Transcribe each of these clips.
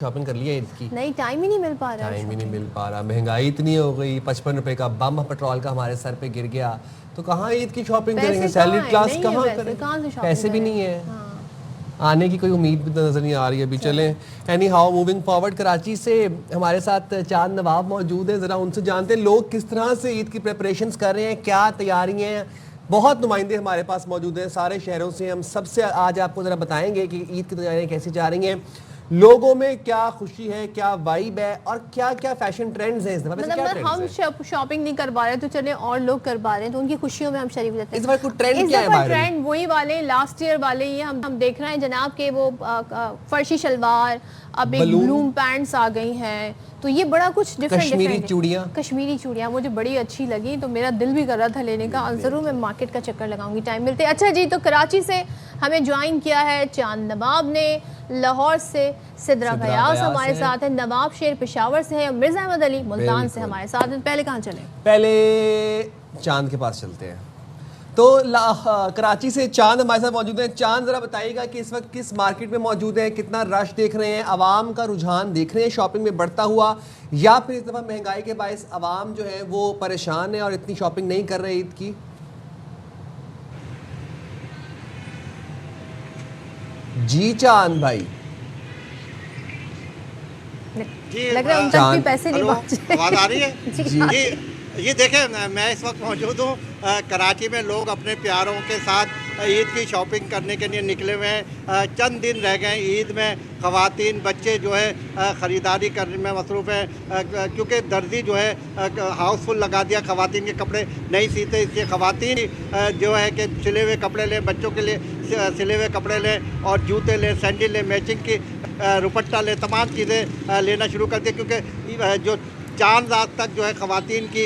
Shopping कर लिया ईद की? नहीं, टाइम ही नहीं मिल पा रहा। टाइम ही नहीं मिल पा रहा, महंगाई इतनी हो गई, 55 रुपए का बम पेट्रोल का हमारे सर पे गिर गया, तो कहाँ ईद की शॉपिंग करेंगे? सैलरी क्लास कहाँ करें? पैसे भी नहीं है। आने की कोई उम्मीद भी नजर नहीं आ रही है अभी। चलें, any how moving forward, Karachi से हमारे साथ चांद नवाब मौजूद है, जरा उनसे जानते हैं लोग किस तरह से ईद की प्रिपरेशंस कर रहे हैं, क्या तैयारियां हैं। बहुत नुमाइंदे हमारे पास मौजूद हैं सारे शहरों से, हम सबसे आज आपको जरा बताएंगे कि ईद की तैयारियां कैसी जा रही हैं, लोगों में क्या खुशी है, क्या वाइब है और क्या क्या फैशन ट्रेंड्स हैं इस दफा। मतलब हम शॉपिंग नहीं कर पा रहे तो चले और लोग कर पा रहे हैं, तो उनकी खुशियों में हम शरीक रहते हैं। इस बार कोई ट्रेंड क्या है? ट्रेंड वही वाले लास्ट ईयर वाले ही हम देख रहे हैं जनाब के, वो फर्शी शलवार, अब एक ब्लूम पैंट्स आ गई हैं, तो ये बड़ा कुछ डिफरेंट। कश्मीरी चूड़ियाँ मुझे बड़ी अच्छी लगी, तो मेरा दिल भी कर रहा था लेने का। जरूर मैं मार्केट का चक्कर लगाऊंगी, टाइम मिलते। अच्छा जी, तो कराची से हमें ज्वाइन किया है चांद नवाब ने, लाहौर से सिद्रा गयास हमारे साथ है, नवाब शेर पेशावर से है, मिर्जा अहमद अली मुल्तान से हमारे साथ है। पहले कहाँ चले? पहले चांद के पास चलते हैं। तो कराची से चांद हमारे साथ मौजूद हैं। चांद, जरा बताइएगा कि इस वक्त किस मार्केट में मौजूद हैं, कितना रश देख रहे हैं, आवाम का रुझान देख रहे हैं शॉपिंग में बढ़ता हुआ, या फिर इस दफ़ा महंगाई के बायस आवाम जो है वो परेशान है और इतनी शॉपिंग नहीं कर रहे ईद की? जी चांद भाई जी, लग रहा है उन तक भी पैसे नहीं पहुंचे। आवाज आ रही है? जी ये देखें, मैं इस वक्त मौजूद हूँ कराची में। लोग अपने प्यारों के साथ ईद की शॉपिंग करने के लिए निकले हुए हैं। चंद दिन रह गए ईद में। ख़वातीन बच्चे जो है ख़रीदारी करने में मसरूफ़ हैं, क्योंकि दर्जी जो है हाउसफुल लगा दिया, ख़वातीन के कपड़े नहीं सीते, इसलिए ख़वातीन जो है कि सिले हुए कपड़े लें, बच्चों के लिए सिले हुए कपड़े लें और जूते लें, सैंडल लें, मैचिंग की रुपट्टा लें, तमाम चीज़ें लेना शुरू कर दी, क्योंकि जो चांद रात तक जो है ख़वातीन की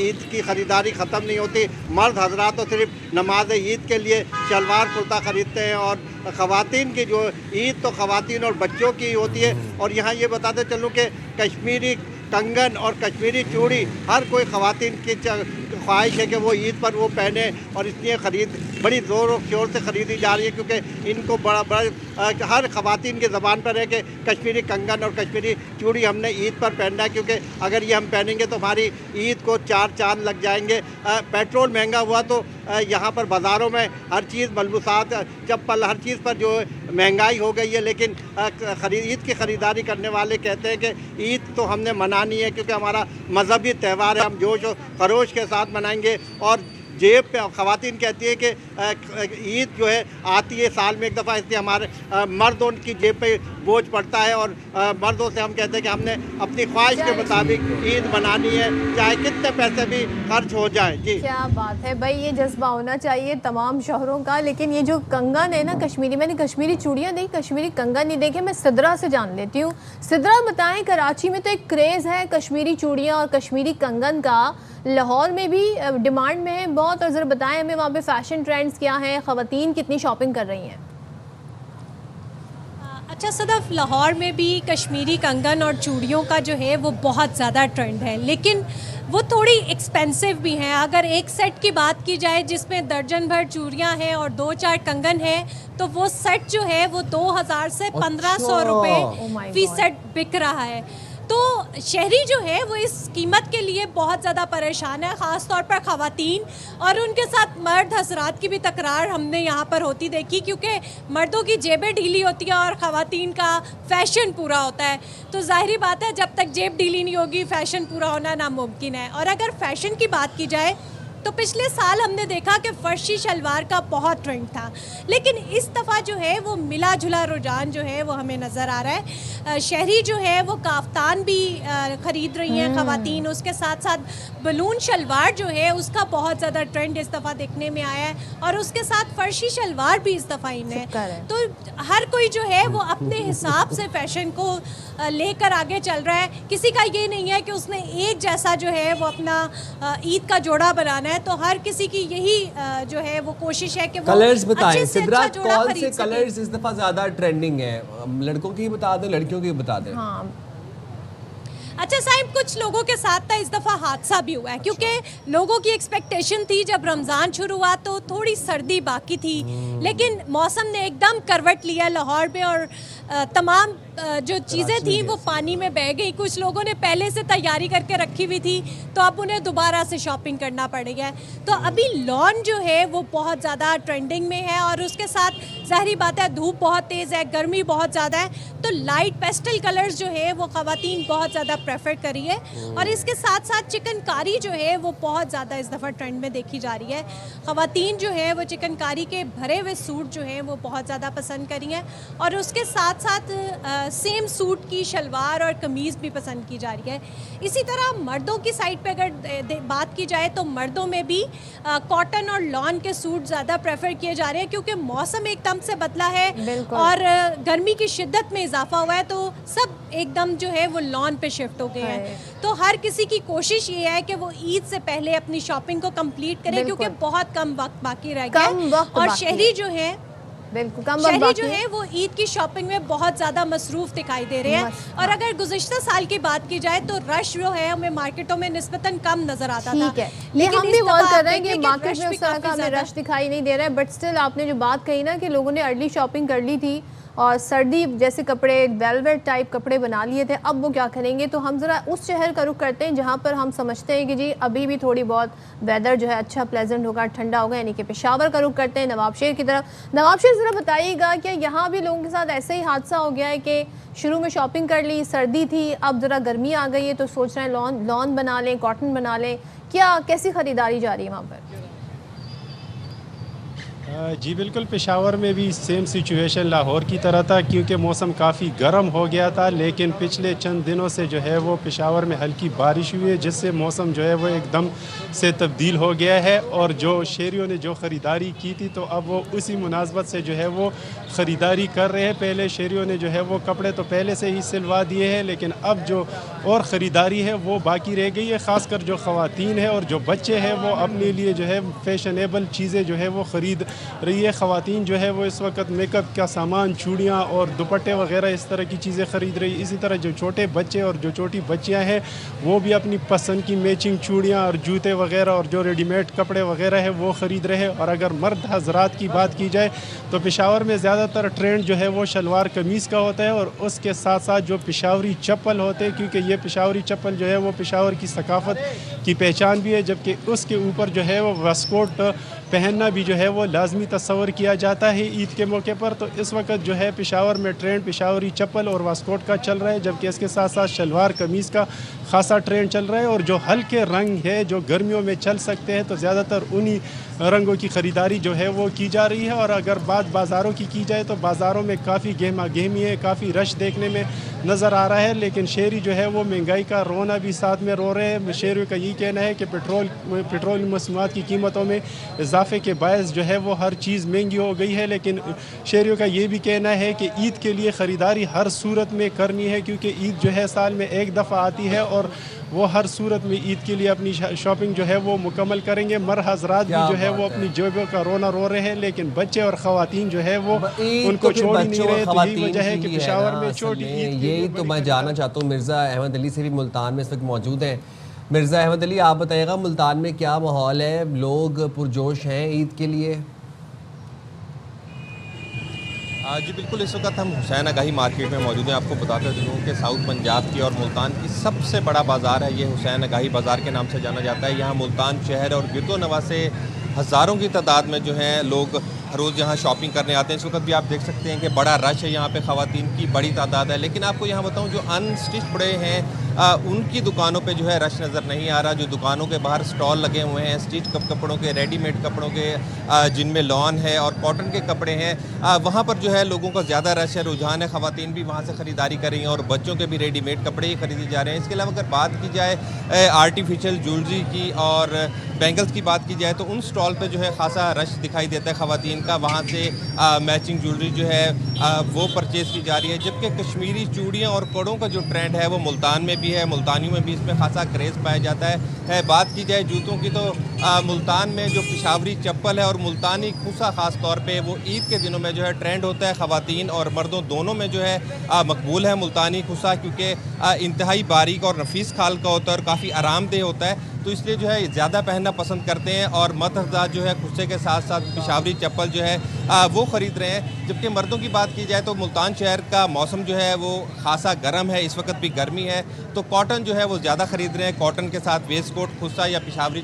ईद की ख़रीदारी ख़त्म नहीं होती। मर्द हजरात तो सिर्फ नमाज ईद के लिए शलवार कुर्ता ख़रीदते हैं, और ख़वातीन की जो ईद तो ख़वातीन और बच्चों की होती है। और यहाँ ये बताते चलूँ कि कश्मीरी कंगन और कश्मीरी चूड़ी हर कोई ख़वातीन की ख्वाहिश है कि वो ईद पर वो पहने, और इसलिए बड़ी ज़ोर और शोर से ख़रीदी जा रही है, क्योंकि इनको बड़ा हर ख़वातीन की ज़बान पर है कि कश्मीरी कंगन और कश्मीरी चूड़ी हमने ईद पर पहनना है, क्योंकि अगर ये हम पहनेंगे तो हमारी ईद को 4 चांद लग जाएंगे। पेट्रोल महंगा हुआ तो यहाँ पर बाज़ारों में हर चीज़, मलबूसात, चप्पल, हर चीज़ पर जो महंगाई हो गई है, लेकिन ईद की ख़रीदारी करने वाले कहते हैं कि ईद तो हमने मनानी है, क्योंकि हमारा मजहबी त्यौहार है, हम जोश और खरोश के साथ मनाएंगे। और जेब पे ख़वातीन कहती है कि ईद जो है आती है साल में एक दफ़ा, इसलिए हमारे मर्दों की जेब पे बोझ पड़ता है, और मर्दों से हम कहते हैं कि हमने अपनी ख्वाहिश के मुताबिक ईद मनानी है, चाहे कितने पैसे भी खर्च हो जाए। जी, क्या बात है भाई, ये जज्बा होना चाहिए तमाम शहरों का। लेकिन ये जो कंगन है ना कश्मीरी, मैंने कश्मीरी चूड़ियाँ देखी, कश्मीरी कंगन नहीं देखे। मैं सिद्रा से जान लेती हूँ। सिद्रा बताएं, कराची में तो एक क्रेज़ है कश्मीरी चूड़ियाँ और कश्मीरी कंगन का, लाहौर में भी डिमांड में है बहुत। और ज़रा बताएं हमें वहाँ पे फैशन ट्रेंड्स क्या हैं, ख़वातीन कितनी शॉपिंग कर रही हैं? अच्छा सदफ, लाहौर में भी कश्मीरी कंगन और चूड़ियों का जो है वो बहुत ज़्यादा ट्रेंड है, लेकिन वो थोड़ी एक्सपेंसिव भी हैं। अगर एक सेट की बात की जाए जिसमें दर्जन भर चूड़ियाँ हैं और 2-4 कंगन हैं, तो वो सेट जो है वो 2000 से 1500 रुपये फी सेट बिक रहा है। तो शहरी जो है वो इस कीमत के लिए बहुत ज़्यादा परेशान है, ख़ास तौर पर ख़वातीन, और उनके साथ मर्द हजरात की भी तकरार हमने यहाँ पर होती देखी, क्योंकि मर्दों की जेबें ढीली होती हैं और ख़वातीन का फ़ैशन पूरा होता है। तो ज़ाहिरी बात है जब तक जेब ढीली नहीं होगी फ़ैशन पूरा होना नामुमकिन है। और अगर फ़ैशन की बात की जाए तो पिछले साल हमने देखा कि फर्शी शलवार का बहुत ट्रेंड था, लेकिन इस दफ़ा जो है वो मिला जुला रुझान जो है वो हमें नज़र आ रहा है। शहरी जो है वो काफ्तान भी ख़रीद रही हैं ख़वातीन, उसके साथ साथ बलून शलवार जो है उसका बहुत ज़्यादा ट्रेंड इस दफ़ा देखने में आया है, और उसके साथ फर्शी शलवार भी इस दफ़ा इन है। तो हर कोई जो है वो अपने हिसाब से फ़ैशन को लेकर आगे चल रहा है। किसी का ये नहीं है कि उसने एक जैसा जो है वो अपना ईद का जोड़ा बनाना है, तो हर किसी की यही जो है वो कोशिश है कि वो कलर्स बताएं। सिद्रा, अच्छा कौन से कलर्स इस दफा ज्यादा ट्रेंडिंग है? लड़कों की बता दें, लड़कियों की बता दें। हाँ। अच्छा साहिब, कुछ लोगों के साथ था इस दफ़ा हादसा भी हुआ है, क्योंकि लोगों की एक्सपेक्टेशन थी जब रमज़ान शुरू हुआ तो थोड़ी सर्दी बाकी थी, लेकिन मौसम ने एकदम करवट लिया लाहौर में, और तमाम जो चीज़ें थी वो पानी में बह गई, कुछ लोगों ने पहले से तैयारी करके रखी हुई थी तो अब उन्हें दोबारा से शॉपिंग करना पड़ेगा। तो अभी लॉन जो है वो बहुत ज़्यादा ट्रेंडिंग में है और उसके साथ ज़ाहिर बात है धूप बहुत तेज़ है, गर्मी बहुत ज़्यादा है, तो लाइट पेस्टल कलर्स जो है वो ख़वातीन बहुत ज़्यादा प्रेफर करी है। और इसके साथ साथ चिकनकारी जो है वो बहुत ज़्यादा इस दफ़ा ट्रेंड में देखी जा रही है। ख़वातीन जो है वो चिकनकारी के भरे हुए सूट जो हैं वो बहुत ज़्यादा पसंद करी हैं और उसके साथ साथ सेम सूट की शलवार और कमीज़ भी पसंद की जा रही है। इसी तरह मर्दों की साइड पे अगर बात की जाए तो मर्दों में भी कॉटन और लॉन के सूट ज़्यादा प्रेफर किए जा रहे हैं क्योंकि मौसम एकदम से बदला है और गर्मी की शिद्दत में इजाफा हुआ है, तो सब एकदम जो है वो लॉन पे शिफ्ट हो गए हैं। तो हर किसी की कोशिश ये है कि वो ईद से पहले अपनी शॉपिंग को कंप्लीट करें क्योंकि बहुत कम वक्त बाकी रह गया है और शहरी जो है बिल्कुल शहरी जो है वो ईद की शॉपिंग में बहुत ज़्यादा मसरूफ़ दिखाई दे रहे हैं। और अगर गुज़िश्ता साल की बात की जाए तो रश जो है हमें मार्केटों में निस्बतन कम नजर आता था। लेकिन हम भी गौर कर रहे हैं कि मार्केट में उस तरह का हमें रश दिखाई नहीं दे रहा है, बट स्टिल आपने जो बात कही ना कि लोगों ने अर्ली शॉपिंग कर ली थी और सर्दी जैसे कपड़े वेलवेट टाइप कपड़े बना लिए थे, अब वो क्या करेंगे। तो हम ज़रा उस शहर का रुख करते हैं जहाँ पर हम समझते हैं कि जी अभी भी थोड़ी बहुत वेदर जो है अच्छा प्लेजेंट होगा, ठंडा होगा, यानी कि पेशावर का रुख करते हैं, नवाबशहर की तरफ। नवाबशहर ज़रा बताइएगा क्या यहाँ भी लोगों के साथ ऐसे ही हादसा हो गया है कि शुरू में शॉपिंग कर ली, सर्दी थी, अब ज़रा गर्मी आ गई है तो सोच रहे हैं लॉन बना लें, कॉटन बना लें, क्या कैसी ख़रीदारी जा रही है वहाँ पर? जी बिल्कुल, पेशावर में भी सेम सिचुएशन लाहौर की तरह था क्योंकि मौसम काफ़ी गर्म हो गया था, लेकिन पिछले चंद दिनों से जो है वो पेशावर में हल्की बारिश हुई है जिससे मौसम जो है वो एकदम से तब्दील हो गया है। और जो शहरियों ने जो ख़रीदारी की थी तो अब वो उसी मुनासबत से जो है वो ख़रीदारी कर रहे हैं। पहले शहरियों ने जो है वो कपड़े तो पहले से ही सिलवा दिए हैं, लेकिन अब जो और ख़रीदारी है वो बाकी रह गई है। ख़ासकर जो ख़वातीन है और जो बच्चे हैं वो अपने लिए जो है फैशनेबल चीज़ें जो है वो ख़रीद रही है। ख़वातीन जो है वो इस वक्त मेकअप का सामान, चूड़ियाँ और दुपट्टे वगैरह इस तरह की चीज़ें ख़रीद रही है। इसी तरह जो छोटे बच्चे और जो छोटी बच्चियाँ हैं वो भी अपनी पसंद की मैचिंग चूड़ियाँ और जूते वगैरह और जो रेडीमेड कपड़े वगैरह है वो ख़रीद रहे हैं। और अगर मर्द हजरात की बात की जाए तो पेशावर में ज़्यादातर ट्रेंड जो है वो शलवार कमीज़ का होता है और उसके साथ साथ जो पेशावरी चप्पल होते हैं, क्योंकि ये पेशावरी चप्पल जो है वो पेशावर की सकाफ़त की पहचान भी है, जबकि उसके ऊपर जो है वो वास्कोट पहनना भी जो है वो लाजमी तस्वर किया जाता है ईद के मौके पर। तो इस वक्त जो है पेशावर में ट्रेंड पेशावरी चप्पल और वास्कोट का चल रहा है, जबकि इसके साथ साथ शलवार कमीज़ का खासा ट्रेंड चल रहा है। और जो हल्के रंग है जो गर्मियों में चल सकते हैं तो ज़्यादातर उन्हीं रंगों की ख़रीदारी जो है वो की जा रही है। और अगर बात बाज़ारों की जाए तो बाज़ारों में काफ़ी गहमा गहमी है, काफ़ी रश देखने में नज़र आ रहा है, लेकिन शहरी जो है वो महंगाई का रोना भी साथ में रो रहे हैं। शहरियों का यही कहना है कि पेट्रोल मसनूआत की कीमतों में इजाफे के बायस जो है वो हर चीज़ महंगी हो गई है। लेकिन शहरियों का ये भी कहना है कि ईद के लिए ख़रीदारी हर सूरत में करनी है, क्योंकि ईद जो है साल में एक दफ़ा आती है और वो हर सूरत में ईद के लिए अपनी शॉपिंग जो है वो मुकम्मल करेंगे। मर हजरात भी जो है वो अपनी जेबों का रोना रो रहे हैं, लेकिन बच्चे और ख़वातीन जो है वो उनको छोड़ ही नहीं रहे। तो यही वजह है कि पेशावर में छोटी ईद। यही तो मैं जानना चाहता हूँ, मिर्ज़ा अहमद अली से भी मुल्तान में इस वक्त मौजूद हैं। मिर्ज़ा अहमद अली, आप बताइएगा मुल्तान में क्या माहौल है, लोग पुरजोश हैं ईद के लिए? जी बिल्कुल, इस वक्त हम हुसैन आगाही मार्केट में मौजूद हैं। आपको बताते चलूँ कि साउथ पंजाब की और मुल्तान की सबसे बड़ा बाज़ार है ये हुसैन आगाही बाज़ार के नाम से जाना जाता है। यहाँ मुल्तान शहर और गिरदोनवा से हज़ारों की तादाद में जो है लोग हर रोज़ यहाँ शॉपिंग करने आते हैं। इस वक्त भी आप देख सकते हैं कि बड़ा रश है यहाँ पे, ख़वातीन की बड़ी तादाद है। लेकिन आपको यहाँ बताऊँ, जो अनस्टिच कपड़े हैं उनकी दुकानों पे जो है रश नज़र नहीं आ रहा। जो दुकानों के बाहर स्टॉल लगे हुए हैं स्टिच कपड़ों के, रेडीमेड कपड़ों के, जिनमें लॉन है और कॉटन के कपड़े हैं, वहाँ पर जो है लोगों का ज़्यादा रश है, रुझान है। ख़वातीन भी वहाँ से ख़रीदारी कर रही हैं और बच्चों के भी रेडीमेड कपड़े ही खरीदे जा रहे हैं। इसके अलावा अगर बात की जाए आर्टिफिशियल ज्वेलरी की और बैंगल्स की बात की जाए तो उन स्टॉल पे जो है खासा रश दिखाई देता है ख़वातीन का। वहाँ से मैचिंग ज्वेलरी जो है वो परचेज़ की जा रही है। जबकि कश्मीरी चूड़ियाँ और कड़ों का जो ट्रेंड है वो मुल्तान में भी है, मुल्तानियों में भी इसमें खासा क्रेज़ पाया जाता है। बात की जाए जूतों की तो मुल्तान में जो पिशावरी चप्पल है और मुल्तानी खुसा ख़ास तौर पे वो ईद के दिनों में जो है ट्रेंड होता है, ख़वातीन और मर्दों दोनों में जो है मकबूल है मुल्तानी खुसा, क्योंकि इंतहाई बारीक और नफीस खाल का होता है और काफ़ी आरामदेह होता है, तो इसलिए जो है ज़्यादा पहनना पसंद करते हैं। और मर्द हज़रात जो है खुस्से के साथ साथ पिशावरी चप्पल जो है वो ख़रीद रहे हैं। जबकि मर्दों की बात की जाए तो मुल्तान शहर का मौसम जो है वो खासा गर्म है, इस वक्त भी गर्मी है, तो कॉटन जो है वो ज़्यादा ख़रीद रहे हैं। कॉटन के साथ वेस्ट कोट, खुस्सा या पिशावरी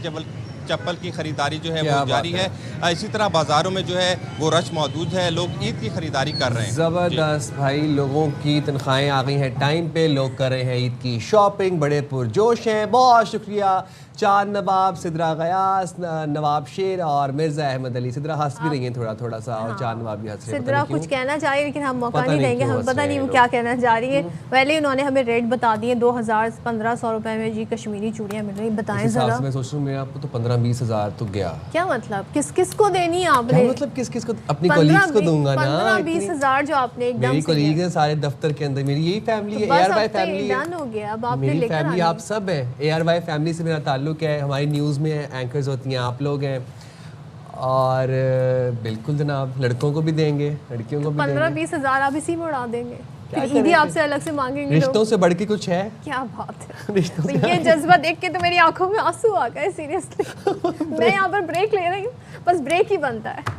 चप्पल की ख़रीदारी जो है वो जारी है। इसी तरह बाज़ारों में जो है वो रश मौजूद है, लोग ईद की ख़रीदारी कर रहे हैं। ज़बरदस्त भाई, लोगों की तनख्वाहें आ गई हैं टाइम पे, लोग कर रहे हैं ईद की शॉपिंग, बड़े पुरजोश हैं। बहुत शुक्रिया चांद नवाब, सिद्रा गयास, नवाब शेर और मिर्ज़ा अहमद अली। सिद्रा हंस भी रही हैं थोड़ा थोड़ा सा, और चांद नवाब भी हंस रहे हैं। सिद्रा कुछ कहना चाह रही है लेकिन हम मौका नहीं देंगे, हम पता नहीं वो क्या कहना चाह रही है। पहले उन्होंने हमें रेट बता दिए, 2000-1500 रुपए में जी कश्मीरी चूड़ियाँ मिल रही। बताएं जरा। मैं सोच रहा हूँ मैं आपको तो 15-20 हज़ार तो गया। क्या मतलब किस किस को देनी है आपने? मतलब किस किस को? अपनी कोलीग्स को दूंगा ना। 15-20 हज़ार जो आपने एकदम मेरी कोलीग है सारे दफ्तर के अंदर, मेरी यही फैमिली है, ARY फैमिली है। डन हो गया, अब आपने मेरी लेकर फैमिली आप सब है, ARY फैमिली से मेरा ताल्लुक है। हमारी न्यूज़ में एंकर्स होती हैं आप लोग हैं, और बिल्कुल जनाब लड़कों को भी देंगे, लड़कियों को भी देंगे। 15-20 हज़ार आप इसी में उड़ा देंगे, फिर ईदी आपसे अलग से मांगेंगे। रिश्तों से बढ़ के कुछ है? क्या बात है। तो ये जज्बा देख के तो मेरी आंखों में आंसू आ गए सीरियसली। मैं यहाँ पर ब्रेक ले रही हूँ, बस ब्रेक ही बनता है।